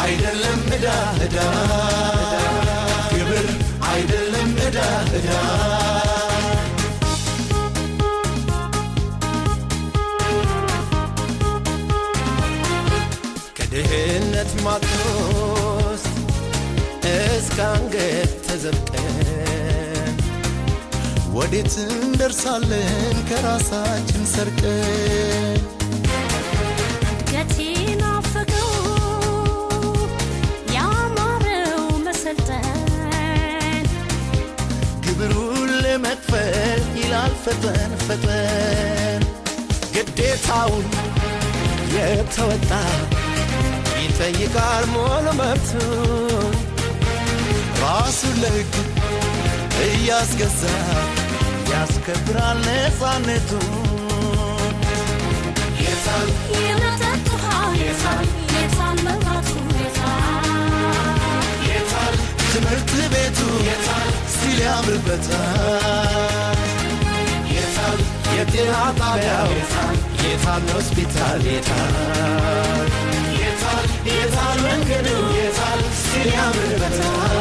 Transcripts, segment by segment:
አይደለም እዳ እዳ ግብር አይደለም እዳ እዳ ከድህነት ማጥቶስ እስካንገት ተዘብቀን ወዴት እንደርሳለን ከራሳችን ሰርቀን ገቲና ፈገው ያማረው መሰልጠን ግብሩን ለመክፈል ይላል ፈጠን ፈጠን ግዴታውን የተወጣ ይጠይቃል ሙሉ መብቱን ራሱን ለሕግ እያስገዛ ያስከብራል ነፃነቱን የታል የመጠጥ ውሃ የታል መብራቱ የታል ትምህርት ቤቱ የታል ሲል ያምርበታል የታል የጤና ጣቢያው የታል ሆስፒታል የታል የታል መንገዱ የታል ሲል ያምርበታል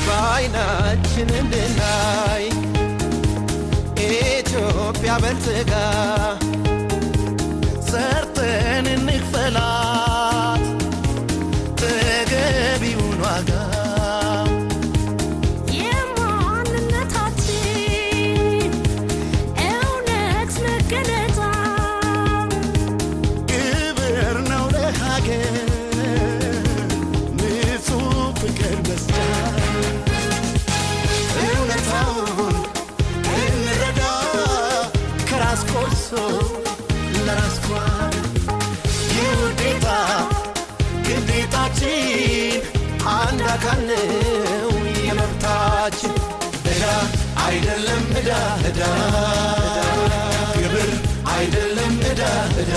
በዓይናችን እንድናይ ኢትዮጵያ በልጽጋ ሰርተን እንክፈላት ተገቢውን ዋጋ የማንነታችን እውነት መገለጫ ግብር ነው ለሀገር ንጹህ ፍቅር መስጫ እውነታውን እንረዳ ከራስ ቆርሶ ለራስ ኳል የውዴታ ግዴታችን አንድ አካል ነው የመብታችን እዳ አይደለም እዳ እዳ ግብር አይደለም እዳ እዳ